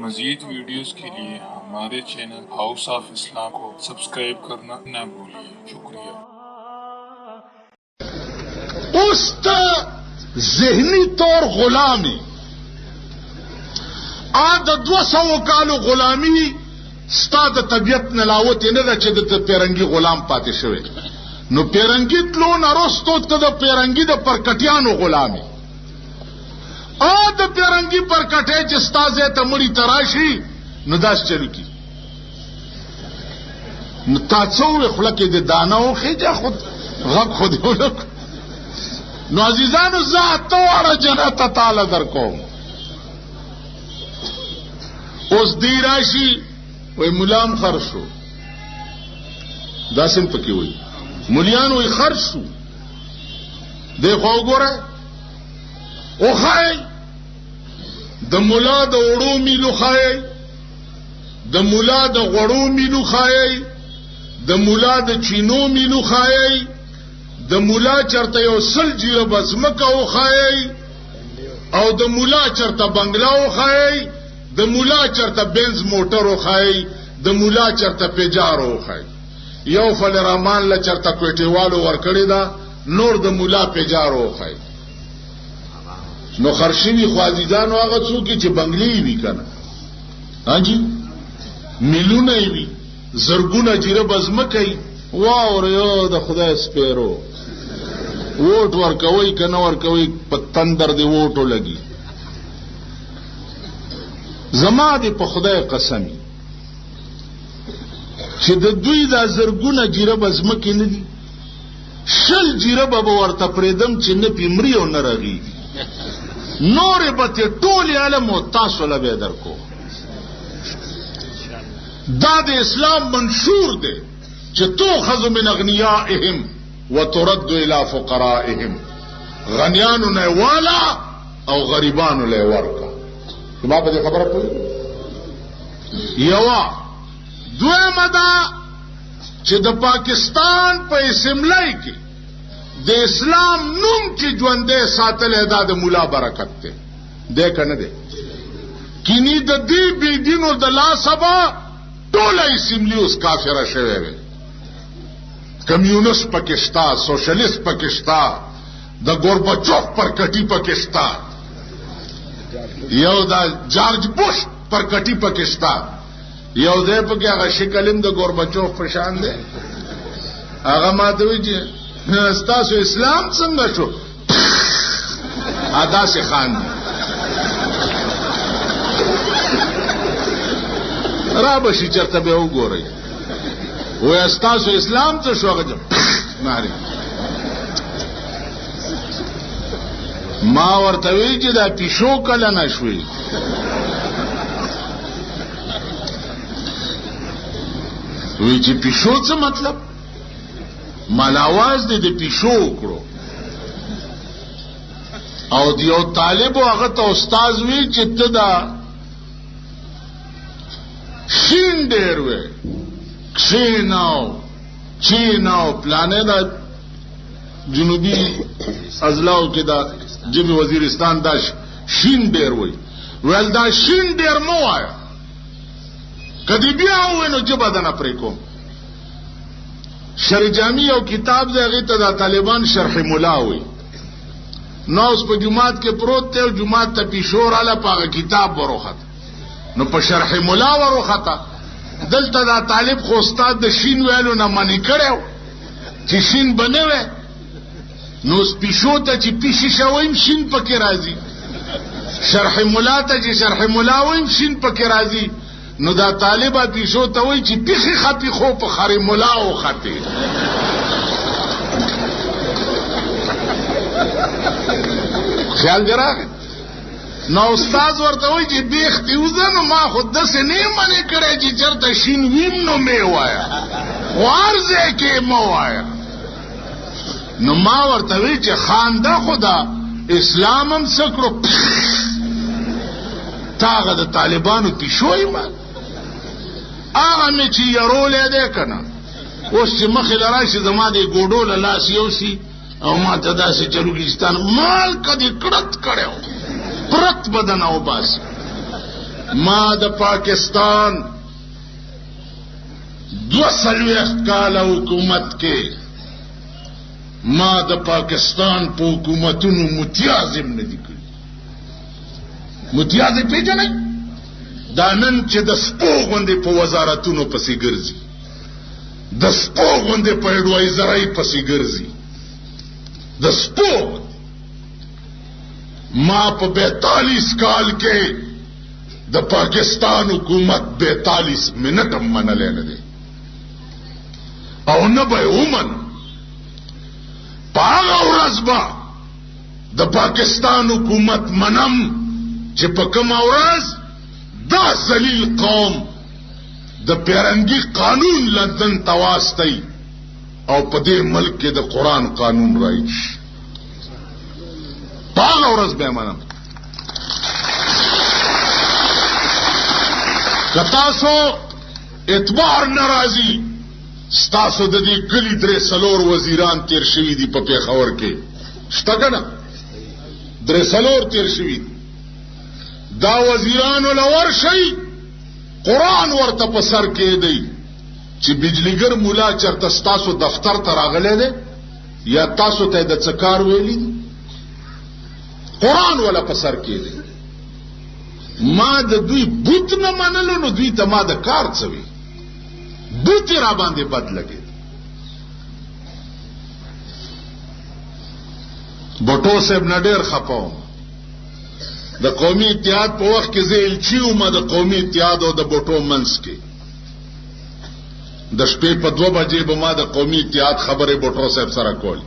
مزید ویڈیوز کے لیے ہمارے چینل ہاؤس آف اسلام کو سبسکرائب کرنا نہ بھولیے. شکریہ. اس ذہنی طور غلامی آد 200 کالو غلامی ستا د طبیعت نلاوت نه ده چې د پیرنګي غلام پاتې شوی. نو پیرنګي تلو نرستو ته د پیرنګي د پرکټیانو غلامي د پیرنګي پرکټې چې ستازه ته مړی تراشي نو داس چلو کی نو تاسو خلک د دانو خېجه خود غږ خود ولک. نو عزیزانو ذات واره جنت تعالی در کوم. اوس دی راشي وای ملام خرشو داسم پکې وای مليان وای خرشو دغه وګوره او خای د مولا د وړو میلو خای د مولا د غړو میلو خای د مولا د چینو میلو خای د مولا چرته یو سل جیره بزمکه او خای او د مولا چرته بنگلاو خای د مولا چرته بنز موټرو خای د مولا چرته پیجارو خای یو فل رحمان ل چرته کوټیوالو ورکړی دا نور د مولا پیجارو خای. نو خرشوی خوازیدانو هغه څوک چې بنگلی وی کنه هاجی میلیونه وی زرګونه جیره بزمکای واو یو د خدای سپیرو ووټ ورکوي کنه ورکوي په تندر دی ووټو لګي. زما دې په خدای قسمی چې د دوی د زرګونه جیره بزمکې نه دي شل جیره به ورته پریدم چې نه پیمری او نه رغي نور به ټول علم او تاسو له به درکو. دا د اسلام منشور دی چې تؤخذ من اغنیائهم وترد الى فقرائهم. غنیانو نه والا او غریبانو له ورکا. ما په دې خبره پوه یوا دویمه دا چې د پاکستان په اسمبلی کې د اسلام نوم چې ژوندې ساتل دا د مولا برکت دی ده کنه دی کینی د دې بی دینو د لاسبا ټول اسمبلی اوس کافره شوی وي. کمیونست پاکستان سوشلیست پاکستان د گورباچوف پر کټی پاکستان یو دا جارج بوش پر کټی پاکستان یو دې په کې هغه شکلم د گورباچوف په شان دی. هغه ماته وی چې ستاسو اسلام څنګه شو ادا سے خان را بشي چرته به وګورئ وای ستاسو اسلام څه شو هغه ماری ما ورته وی چې دا پیشو کله نشوي وی چې پیشو څه مطلب مال आवाज دې د پیشو کړو او دیو طالب هغه ته استاد وی چې ته دا شین ډیر وې چیناو پلانې دا جنوبي ازلاو کې دا جبی وزیرستان دا شین ډیر وې ول دا شین ډیر مو آیا کدی بیا وینو جبا دنا پرې کوم. شرح جامی او کتاب دی هغه ته د طالبان شرح مولا وي نو اوس په جمعات کې پروت ته جمعات ته پیشور اله پاغه کتاب وروخت نو په شرح مولا وروخته دلته د طالب خو استاد د شین ویلو نه منی کړو چې شین بنوي نو پیشو ته چې پیشي شویم شین پکې راځي شرح مولا ته چې شرح مولا ویم شین پکې راځي نو دا طالبہ پیشو ته وای چې پیخي خپي خو په خاري مولا او خطي خیال دراغه نو استاد ورته وای چې بیخ دیوزنه ما خود د سنې منې کړې چې چرته شین ویم نو می وایا ورځه کې مو وایا نو ما ورته وای چې خانده خدا اسلامم سکرو تاغه د طالبانو پیشوي ما هغه مې چې يرولې ده کنه اوس چې مخې لراشي زما د ګوډو له لاس یوسي او ما ته داسې چلوګستان مال کدي کړت کړو پرت بدن او باس ما د پاکستان 2 کاله حکومت کې ما د پاکستان په حکومتونو متیازم نه دي کړی. متیازم پیژنئ؟ دا نن چې د سپو غوندې په وزارتونو پسې ګرځي، د سپو غوندې په اډوایزرۍ پسې ګرځي، د سپو. ما په 42 کال کې د پاکستان حکومت 42 منټ هم منلی نه دی او نه به یې ومن. په هغه ورځ به د پاکستان حکومت منم چې په کومه ورځ دا ذلیل قوم د پیرنګي قانون لندن ته واستئ او په دې ملک کې د قرآن قانون رایشي. په هغه ورځ به یې منم. که تاسو اعتبار نه راځي، ستاسو د دې کلي 3 وزیران تیر شوي دي په پېښور کې، شته که نه؟ 3 تیر شوي دي. دا وزیرانو له ورشئ، قرآن ورته په سر کېدی چې بجلی ګر مولا چرته ستاسو دفتر ته راغلی دی یا تاسو ته د څه کار ویلي دي، قرآن ولا په سر کېدی. ما د دوی بوت نه منلو، نو دوی ته ما د کار څه وي؟ بوت یې را باندې بد لګېد. بټو صاحب نه ډېر خفه وم. د قومي اتحاد په وخت کې زه الچي وم د قومي اتحاد او د بټو منځ کې. د شپې په 2 بجې به ما د قومي اتحاد خبرې بټو صاحب سره کولې.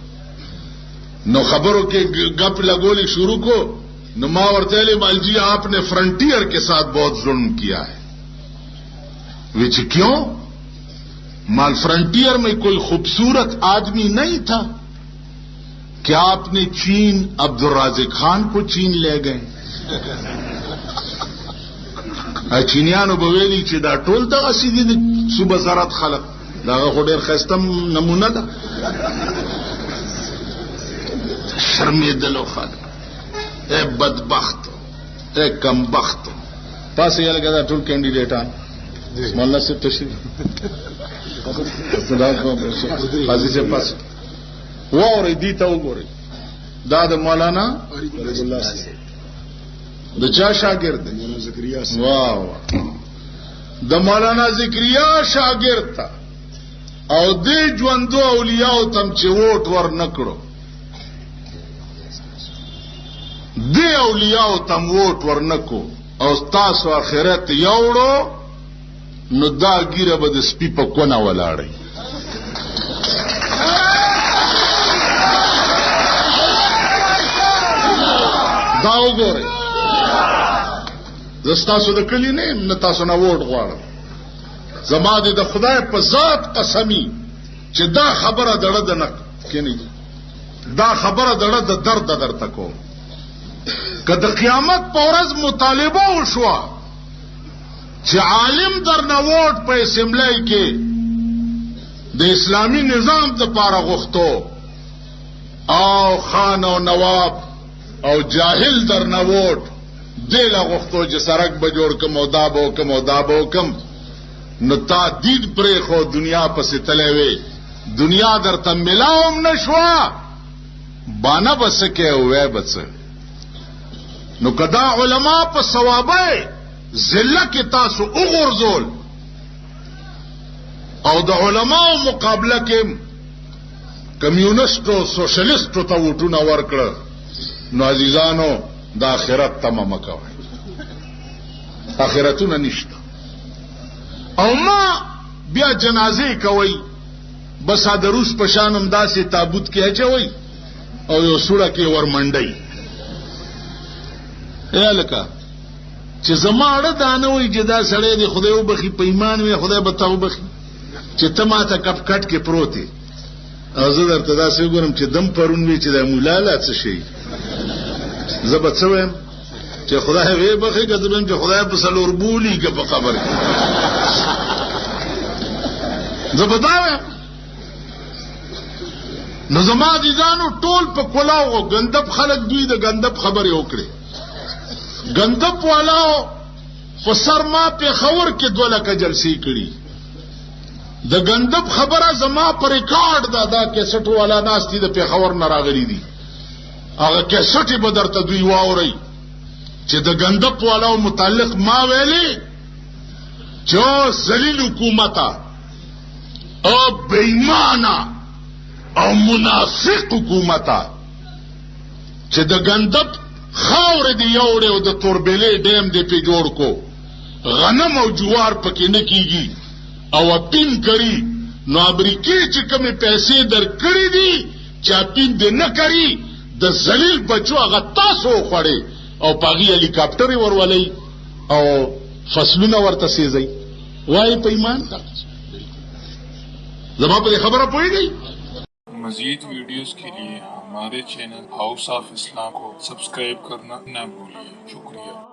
نو خبروں کے گپ لگولی شروع کو. نو ما ورته ویلې مال جی آپ نے فرنٹیئر کے ساتھ بہت ظلم کیا ہے. وچ کیوں؟ مال فرنٹیئر میں کوئی خوبصورت آدمی نہیں تھا کہ آپ نے چین عبدالرازق خان کو چین لے گئے. چینیانو به ویلي چې دا ټول دغسې دي د صوبه زراعت خلق، دغه خو ډېر ښایسته نمونه ده. شرمېدلو خلق، اے بدبختو، اے کمبختو. تاسو یې لکه دا ټول کینډیډیټان مولانا صاحب تشریف قاضي صاحب پاس واورئ، دې ته وګورئ. دا د مولانا د چا شاګرد دی؟ واو، د مولانا ذکریا شاګرد تا. او دې ژوندو اولیاءو تم چې ووټ ور نه کړو، دې اولیاءو تم ووټ ور نه کو او تاسو آخرت یوړو، نو دا ګیره به د سپي په کونه ولاړئ. دا وګورئ، زه ستاسو د کلي نه یم، نه تاسو نه ووټ غواړم. زما دې د خدای په ذات قسمي چې دا خبره دړه د نه کینی، دا خبره دړه د درد درته کوم. که د قیامت په ورځ مطالبه وشوه چې عالم درنه ووټ په اسمبلی کې د اسلامي نظام دپاره غوښتو او خان او نواب او جاهل درنه ووټ دې له غوښتو چې سړک به جوړ کم او دا به وکم او دا به وکم، نو تا دید پرېښو، دنیا پسې تلی وې، دنیا درته ملاو هم نه شوه، بانه به څه کې او وی به څه. نو که دا علما په ثوابه ذله کې تاسو وغورځول او د علماو مقابله کې کمیونسټو سوشلیسټو ته ووټونه ورکړه، نو عزیزانو د آخرت تمه مه کوئ، آخرتونه نشته. او ما بیا جنازې کوئ، بس د روس په شان هم داسې تابوت کې اچوئ او یو سوړه کې ورمنډئ. یا لکه چې زما اړه دا نه وایي چې دا سړی دی خدای وبخي، په ایمان وي خدای به تا وبخي، چې ته ما ته کپ کټ کې پروت یې او زه درته داسې وګورم چې دم پرون وي چې دا مولا لا څه شي، زه به څه وایم چې خدای وی بخي، که زه به چې خدای په څلور بولي که په قبر کې، زه به دا وایم. نو زما عزیزانو ټول په کلاو غندب خلک دوی د غندب خبرې وکړي. غندب والاو خو سر ما پیښور کې 2 لکه جلسې کړي. د ګندب خبره زما پر ریکارډ دا کیسټ والا ناس دي د پیښور نه راغلي دي. هغه کیسټ به درته دوی واوري چې د ګندب والا متعلق ما ویلي چې ذلیل حکومت او بېایمانه او منافق حکومت چې د ګندب خاورې دی یوړې او د توربېلې ډیم دی په جوړ کو غنم او جوار پکې نه کیږي او اپین کری نو امریکای چې کومې پیسې درکړې دي چې اپین دې نه کری د ذلیل بچو هغه تاسو خوړې او پاغي هلیکاپټر ورولې او فصلونه ورته سيزي وای په ایمان زما په خبره پوهیږئ. مزید ویڈیوز کے لیے ہمارے چینل ہاؤس آف اسلام کو سبسکرائب کرنا نہ بھولیں. شکریہ.